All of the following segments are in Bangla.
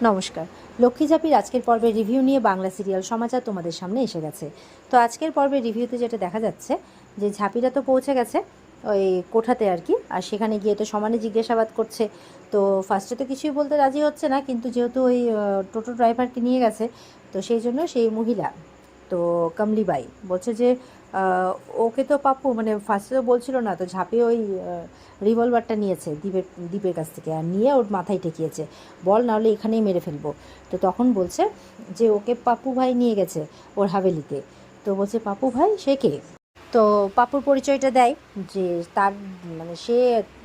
নমস্কার। লক্ষ্মী ঝাঁপির আজকের পর্বের রিভিউ নিয়ে বাংলা সিরিয়াল সমাচার তোমাদের সামনে এসে গেছে। তো আজকের পর্বের রিভিউতে যেটা দেখা যাচ্ছে যে ঝাঁপিরা তো পৌঁছে গেছে ওই কোঠাতে আর কি, আর সেখানে গিয়ে তো সমানে জিজ্ঞাসাবাদ করছে। তো ফার্স্টে তো কিছুই বলতে রাজি হচ্ছে না, কিন্তু যেহেতু ওই টোটো ড্রাইভারকে নিয়ে গেছে, তো সেই জন্য সেই মহিলা তো কমলিবাই বলছে যে ওকে তো পাপ্পু মানে ফার্স্টে তো বলছিল না, তো ঝাঁপে ওই রিভলভারটা নিয়েছে দ্বীপের কাছ থেকে, আর নিয়ে ওর মাথায় ঠেকিয়েছে, বল নাহলে এখানেই মেরে ফেলবো। তো তখন বলছে যে ওকে পাপ্পু ভাই নিয়ে গেছে ওর হাভেলিতে। তো বলছে পাপ্পু ভাই সে কে? তো পাপ্পুর পরিচয়টা দেয় যে তার মানে সে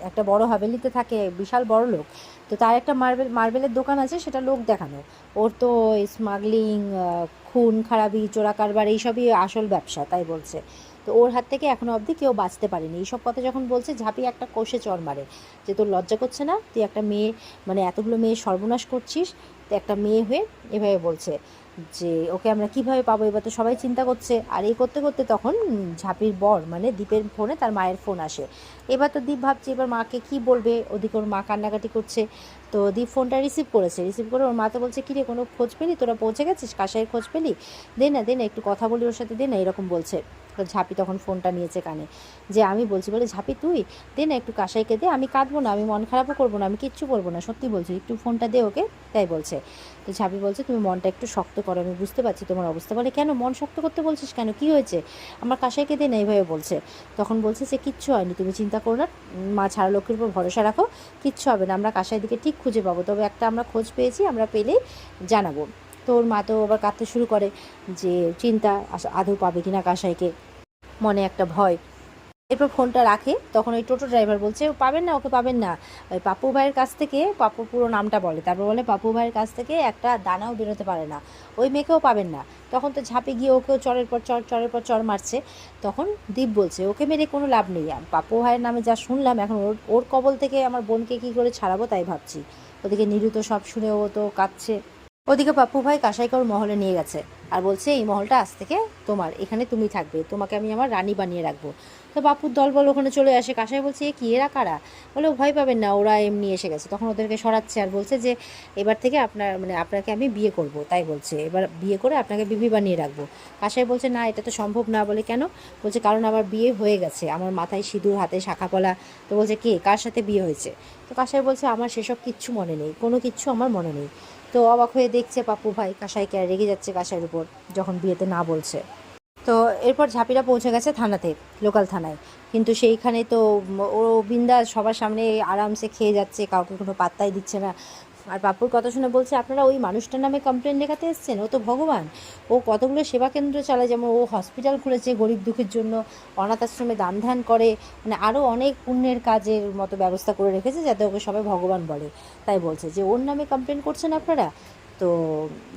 একটা বড় হাভেলিতে থাকে, বিশাল বড় লোক। তো তার একটা মার্বেলের দোকান আছে, সেটা লোক দেখানো। ওর তো স্মাগলিং, খুন খারাপি, চোরা কারবার এইসবই আসল ব্যবসা, তাই বলছে। তো ওর হাত থেকে এখনও অবধি কেউ বাঁচতে পারেনি। এইসব কথা যখন বলছে, ঝাঁপি একটা কষে চড় মারে যে তোর লজ্জা করছে না? তুই একটা মেয়ে মানে এতগুলো মেয়ে সর্বনাশ করছিস, তো একটা মেয়ে হয়ে এভাবে বলছে যে ওকে আমরা কীভাবে পাবো, এবার তো সবাই চিন্তা করছে। আর এই করতে করতে তখন ঝাঁপির বর মানে দীপের ফোনে তার মায়ের ফোন আসে। এবার তো দীপ ভাবছে এবার মাকে কি বলবে, ওদিকে ওর মা কান্নাকাটি করছে। তো দীপ ফোনটা রিসিভ করেছে, রিসিভ করে ওর মাতে বলছে কিরে কোনো খোঁজ পেলি, তোরা পৌঁছে গেছিস, কাশাইয়ের খোঁজ পেলি, দে না একটু কথা বলি ওর সাথে, দে না, এরকম বলছে। তো ঝাঁপি তখন ফোনটা নিয়েছে কানে, যে আমি বলছি, বলে ঝাঁপি তুই দে না একটু কাশাইকে দে, আমি কাঁদবো না, আমি মন খারাপও করবো না, আমি কিচ্ছু বলবো না, সত্যি বলছি, একটু ফোনটা দে ওকে, তাই বলছে। তো ঝাঁপি বলছে তুমি মনটা একটু শক্ত করো, আমি বুঝতে পারছি তোমার অবস্থা। বলে কেন মন শক্ত করতে বলছিস কেন, কী হয়েছে, আমার কাশাইকে দে না, এইভাবে বলছে। তখন বলছে যে কিচ্ছু হয়নি, তুমি চিন্তা করো না, মা ছাড়া লক্ষ্মীর উপর ভরসা রাখো, কিচ্ছু হবে না, আমরা কাশাই দিকে ঠিক খুঁজে পাবো, তবে একটা আমরা খোঁজ পেয়েছি, আমরা পেলেই জানাবো। তো ওর মা তো আবার কাঁদতে শুরু করে যে চিন্তা আদৌ পাবে কিনা কাশাইকে, মনে একটা ভয়। এরপর ফোনটা রাখে, তখন ওই টোটো ড্রাইভার বলছে পাবেন না, ওকে পাবেন না, ওই পাপ্পু ভাইয়ের কাছ থেকে, পাপ্পু পুরো নামটা বলে, তারপর বলে পাপ্পু ভাইয়ের কাছ থেকে একটা দানাও বেরোতে পারে না, ওই মেয়েকেও পাবেন না। তখন তো ঝাঁপে গিয়ে ওকেও চড়ের পর চড় মারছে। তখন দীপ বলছে ওকে মেরে কোনো লাভ নেই, পাপ্পু ভাইয়ের নামে যা শুনলাম, এখন ওর কবল থেকে আমার বোনকে কী করে ছাড়াবো তাই ভাবছি। ওদিকে নিরু তো সব শুনে ও তো কাঁদছে। ওদিকে পাপ্পু ভাই কাসাইকে ওর মহলে নিয়ে গেছে, আর বলছে এই মহলটা আজ থেকে তোমার, এখানে তুমি থাকবে, তোমাকে আমি আমার রানী বানিয়ে রাখবো। তো বাপুর দলবল ওখানে চলে আসে। কাসাই বলছে এ কি, এরা কারা? বলে ভয় পাবেন না, ওরা এমনি এসে গেছে। তখন ওদেরকে সরাচ্ছে আর বলছে যে এবার থেকে আপনাকে আমি বিয়ে করব, তাই বলছে, এবার বিয়ে করে আপনাকে বিবি বানিয়ে রাখবো। কাসাই বলছে না, এটা তো সম্ভব না। বলে কেন? বলছে কারণ আমার বিয়ে হয়ে গেছে, আমার মাথায় সিঁদুর, হাতে শাঁখাপলা। তো বলছে কে, কার সাথে বিয়ে হয়েছে? তো কাসাই বলছে আমার সেসব কিচ্ছু মনে নেই, কোনো কিচ্ছু আমার মনে নেই। তো অবাক হয়ে দেখছে পাপ্পু ভাই কাসাইকে, আর রেগে যাচ্ছে কাসাইয়ের উপর যখন বিয়েতে না বলছে। তো এরপর ঝাঁপিরা পৌঁছে গেছে থানাতে, লোকাল থানায়। কিন্তু সেইখানে তো ও বিন্দাস সবার সামনে আরামসে খেয়ে যাচ্ছে, কাউকে কোনো পাত্তাই দিচ্ছে না। আর পাপ্পুর কথা শুনে বলছে আপনারা ওই মানুষটার নামে কমপ্লেন লেখাতে এসেছেন, ও তো ভগবান, ও কতগুলো সেবা কেন্দ্র চালায়, যেমন ও হসপিটাল খুলেছে গরিব দুঃখীর জন্য, অনাথ আশ্রমে দান ধ্যান করে, মানে আরও অনেক পুণ্যের কাজের মতো ব্যবস্থা করে রেখেছে, যাতে ওকে সবাই ভগবান বলে। তাই বলছে যে ওর নামে কমপ্লেন করছেন আপনারা। তো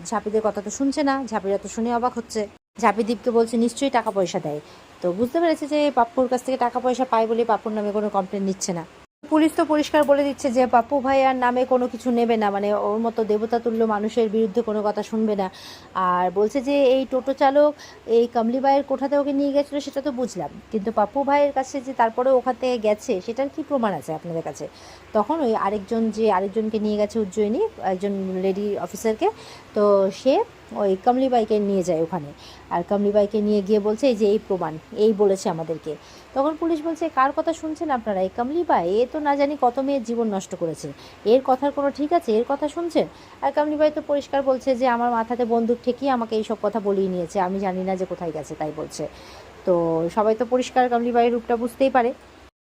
ঝাঁপিদের কথা তো শুনছে না, ঝাঁপিরা তো শুনে অবাক হচ্ছে। ঝাঁপি দীপকে বলছে নিশ্চয়ই টাকা পয়সা দেয়। তো বুঝতে পেরেছে যে পাপ্পুর কাছ থেকে টাকা পয়সা পায় বলে পাপ্পুর নামে কোনো কমপ্লেন নিচ্ছে না। পুলিশ তো পরিষ্কার বলে দিচ্ছে যে পাপ্পু ভাইয়ার নামে কোনো কিছু নেবে না, মানে ওর মতো দেবতাতুল্য মানুষের বিরুদ্ধে কোনো কথা শুনবে না। আর বলছে যে এই টোটো চালক এই কমলিবাইয়ের কোঠাতে ওকে নিয়ে গেছিলো সেটা তো বুঝলাম, কিন্তু পাপ্পু ভাইয়ের কাছে যে তারপরে ওখান থেকে গেছে সেটার কি প্রমাণ আছে আপনাদের কাছে? তখন ওই আরেকজনকে নিয়ে গেছে উজ্জয়িনী, একজন লেডি অফিসারকে। তো সে ওই কমলিবাইকে নিয়ে যায় ওখানে, আর কমলিবাইকে নিয়ে গিয়ে বলছে এই যে এই প্রমাণ, এই বলেছে আমাদেরকে। তখন পুলিশ বলছে কার কথা শুনছেন আপনারা, এই কমলিবাই, এ তো না জানি কত মেয়ের জীবন নষ্ট করেছে, এর কথার কোনো ঠিক আছে, এর কথা শুনছেন? আর কমলিবাই তো পরিষ্কার বলছে যে আমার মাথাতে বন্দুক ঠেকিয়ে আমাকে এইসব কথা বলিয়ে নিয়েছে, আমি জানি না যে কোথায় গেছে, তাই বলছে। তো সবাই তো পরিষ্কার কমলিবাইয়ের রূপটা বুঝতেই পারে।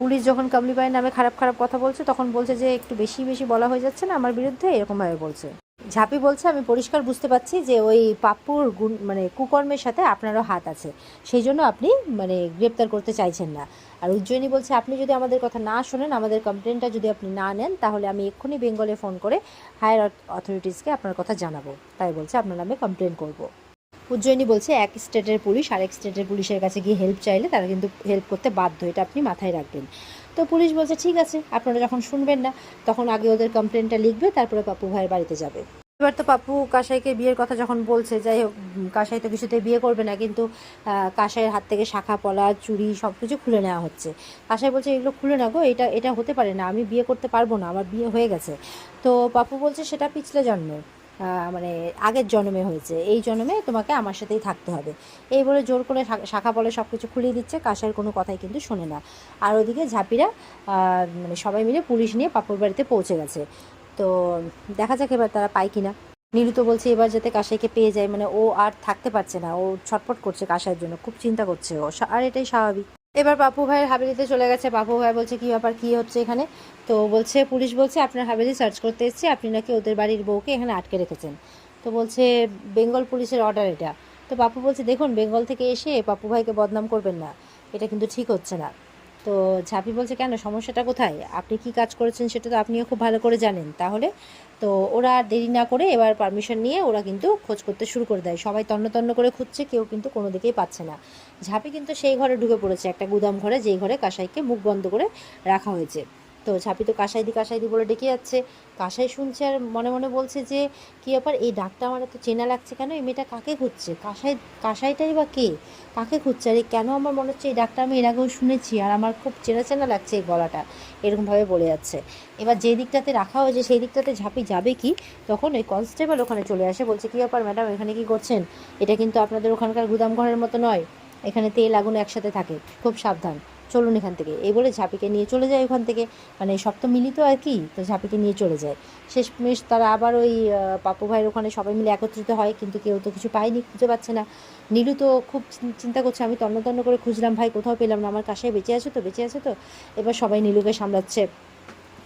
পুলিশ যখন কমলিবাইয়ের নামে খারাপ খারাপ কথা বলছে, তখন বলছে যে একটু বেশি বেশি বলা হয়ে যাচ্ছে না আমার বিরুদ্ধে, এরকমভাবে বলছে। ঝাঁপি বলছে আমি পরিষ্কার বুঝতে পারছি যে ওই পাপ্পুর মানে কুকর্মের সাথে আপনারও হাত আছে, সেই জন্য আপনি মানে গ্রেপ্তার করতে চাইছেন না। আর উজ্জয়িনী বলছে আপনি যদি আমাদের কথা না শোনেন, আমাদের কমপ্লেনটা যদি আপনি না নেন, তাহলে আমি এক্ষুনি বেঙ্গলে ফোন করে হায়ার অথরিটিসকে আপনার কথা জানাবো, তাই বলছে আপনার নামে কমপ্লেন করব। উজ্জয়িনী বলছে এক স্টেটের পুলিশ আরেক স্টেটের পুলিশের কাছে গিয়ে হেল্প চাইলে তারা কিন্তু হেল্প করতে বাধ্য, এটা আপনি মাথায় রাখবেন। তো পুলিশ বলছে ঠিক আছে, আপনারা যখন শুনবেন না তখন আগে ওদের কমপ্লেনটা লিখবে, তারপরে পাপ্পু ভাইয়ের বাড়িতে যাবে। এবার তো পাপ্পু কাসাইকে বিয়ের কথা যখন বলছে, যাই হোক কাসাই তো কিছুতেই বিয়ে করবে না, কিন্তু কাসাইয়ের হাত থেকে শাখা পলা চুড়ি সব কিছু খুলে নেওয়া হচ্ছে। কাসাই বলছে এগুলো খুলে না গো, এটা এটা হতে পারে না, আমি বিয়ে করতে পারবো না, আমার বিয়ে হয়ে গেছে। তো পাপ্পু বলছে সেটা পিছলে জন্মে, মানে আগের জন্মে হয়েছে, এই জন্মে তোমাকে আমার সাথেই থাকতে হবে। এই বলে জোর করে শাখা বলে সব কিছু খুলিয়ে দিচ্ছে, কাঁসাইয়ের কোনো কথাই কিন্তু শোনে না। আর ওদিকে ঝাঁপিরা মানে সবাই মিলে পুলিশ নিয়ে পাপুর বাড়িতে পৌঁছে গেছে। তো দেখা যাক এবার তারা পায় কিনা। নীলু তো বলছে এবার যাতে কাঁসাইকে পেয়ে যায়, মানে ও আর থাকতে পারছে না, ও ছটফট করছে কাঁসাইয়ের জন্য, খুব চিন্তা করছে ও, আর এটাই স্বাভাবিক। এবার পাপু ভাইয়ের হাবেলিতে চলে গেছে। পাপু ভাই বলছে কী ব্যাপার, কী হচ্ছে এখানে? তো বলছে পুলিশ বলছে আপনার হাবেলি সার্চ করতে এসেছি, আপনি নাকি ওদের বাড়ির বউকে এখানে আটকে রেখেছেন। তো বলছে বেঙ্গল পুলিশের অর্ডার এটা। তো পাপু বলছে দেখুন, বেঙ্গল থেকে এসে পাপু ভাইকে বদনাম করবেন না, এটা কিন্তু ঠিক হচ্ছে না। তো ঝাঁপি বলছে কেন, সমস্যাটা কোথায়? আপনি কি কাজ করেছেন সেটা তো আপনিও খুব ভালো করে জানেন। তাহলে তো ওরা আর দেরি না করে এবার পারমিশন নিয়ে ওরা কিন্তু খোঁজ করতে শুরু করে দেয়। সবাই তন্ন তন্ন করে খুঁজছে, কেউ কিন্তু কোনো দিকেই পাচ্ছে না। ঝাঁপি কিন্তু সেই ঘরে ঢুকে পড়েছে, একটা গুদাম ঘরে, যেই ঘরে কাঁসাইকে মুখ বন্ধ করে রাখা হয়েছে। তো ঝাঁপি তো কাঁসাইদি বলে ডেকে যাচ্ছে। কাঁসাই শুনছে আর মনে মনে বলছে যে কী ব্যাপার, এই ডাকটা আমার এত চেনা লাগছে কেন, এই মেয়েটা কাকে খুঁজছে? কাঁসাইটাই বা কে, কাকে খুঁজছে? আর কেন আমার মনে হচ্ছে এই ডাকটা আমি এর আগেও শুনেছি, আর আমার খুব চেনা চেনা লাগছে এই গলাটা, এরকমভাবে বলে যাচ্ছে। এবার যে দিকটাতে রাখা হয়েছে সেই দিকটাতে ঝাঁপি যাবে কি, তখন ওই কনস্টেবল ওখানে চলে আসে, বলছে কী ব্যাপার ম্যাডাম, এখানে কি করছেন? এটা কিন্তু আপনাদের ওখানকার গুদাম ঘরের মতো নয়, এখানে তেল আগুন একসাথে থাকে, খুব সাবধান, চলুন এখান থেকে। এই বলে ঝাঁপিকে নিয়ে চলে যায় ওখান থেকে, মানে সব তো মিলিত আর কি, তো ঝাঁপিকে নিয়ে চলে যায়। শেষমেশ তারা আবার ওই পাপু ভাইয়ের ওখানে সবাই মিলে একত্রিত হয়, কিন্তু কেউ তো কিছু পায়নি, খুঁজে পাচ্ছে না। নীলু তো খুব চিন্তা করছে, আমি তন্ন তন্ন করে খুঁজলাম ভাই, কোথাও পেলাম না, আমার কাছে বেঁচে আছে তো, বেঁচে আছে তো। এবার সবাই নীলুকে সামলাচ্ছে,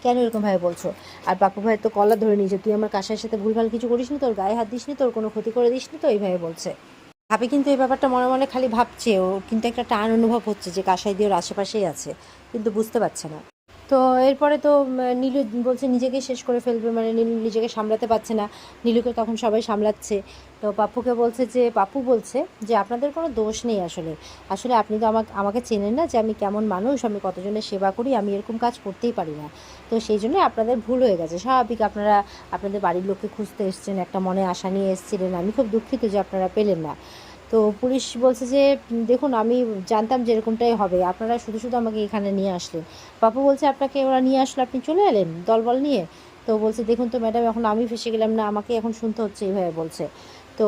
কেন এরকমভাবে বলছো? আর পাপু ভাইয়ের তো কলার ধরে নিয়েছে, তুই আমার কাশের সাথে ভুলভাল কিছু করিস নি, তোর গায়ে হাত দিস নি, তোর কোনো ক্ষতি করে দিস নি তো, এইভাবে বলছে। ভাবি কিন্তু এই ব্যাপারটা মনে মনে খালি ভাবছে, ও কিন্তু একটা টান অনুভব হচ্ছে যে কাঁসাই দিয়ে ওর আশেপাশেই আছে, কিন্তু বুঝতে পারছে না। তো এরপরে তো নীলু বলছে নিজেকে শেষ করে ফেলবে, মানে নীলু নিজেকে সামলাতে পারছে না। নীলুকে তখন সবাই সামলাচ্ছে। তো পাপ্পুকে বলছে যে, পাপ্পু বলছে যে আপনাদের কোনো দোষ নেই, আসলে আসলে আপনি তো আমাকে চেনেন না যে আমি কেমন মানুষ, আমি কতজনের সেবা করি, আমি এরকম কাজ করতেই পারি না। তো সেই জন্য আপনাদের ভুল হয়ে গেছে, স্বাভাবিক, আপনারা আপনাদের বাড়ির লোককে খুঁজতে এসেছেন, একটা মনে আশা নিয়ে এসেছিলেন, আমি খুব দুঃখিত যে আপনারা পেলেন না। তো পুলিশ বলছে যে দেখুন, আমি জানতাম যে এরকমটাই হবে, আপনারা শুধু শুধু আমাকে এখানে নিয়ে আসলেন। পাপু বলছে আপনাকে ওরা নিয়ে আসলো, আপনি চলে এলেন দলবল নিয়ে? তো বলছে দেখুন তো ম্যাডাম, এখন আমি ফেসে গেলাম না, আমাকে এখন শুনতে হচ্ছে, এইভাবে বলছে। তো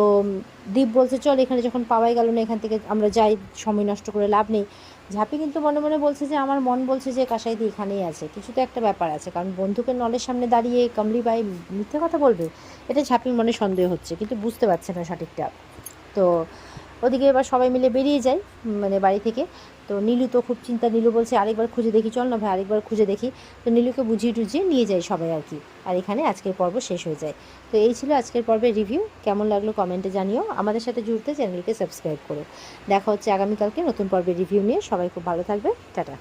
দীপ বলছে চল, এখানে যখন পাওয়াই গেল না, এখান থেকে আমরা যাই, সময় নষ্ট করে লাভ নেই। ঝাঁপি কিন্তু মনে মনে বলছে যে আমার মন বলছে যে কাসাইদি এখানেই আছে, কিছু তো একটা ব্যাপার আছে, কারণ বন্দুকের নলের সামনে দাঁড়িয়ে কমলি বাই মিথ্যে কথা বলবে, এটা ঝাঁপির মনে সন্দেহ হচ্ছে, কিন্তু বুঝতে পারছে না সঠিকটা। তো ওদিকে এবার সবাই মিলে বেরিয়ে যায় মানে বাড়ি থেকে। তো নীলু তো খুব চিন্তা, নীলু বলছে আরেকবার খুঁজে দেখি, চল না ভাই আরেকবার খুঁজে দেখি। তো নীলুকে বুঝিয়ে টুঝিয়ে নিয়ে যায় সবাই আর কি। আর এখানে আজকের পর্ব শেষ হয়ে যায়। তো এই ছিল আজকের পর্বের রিভিউ, কেমন লাগলো কমেন্টে জানিও, আমাদের সাথে জুড়তে চ্যানেলকে সাবস্ক্রাইব করো। দেখা হচ্ছে আগামীকালকে নতুন পর্বের রিভিউ নিয়ে, সবাই খুব ভালো থাকবে, টাটা।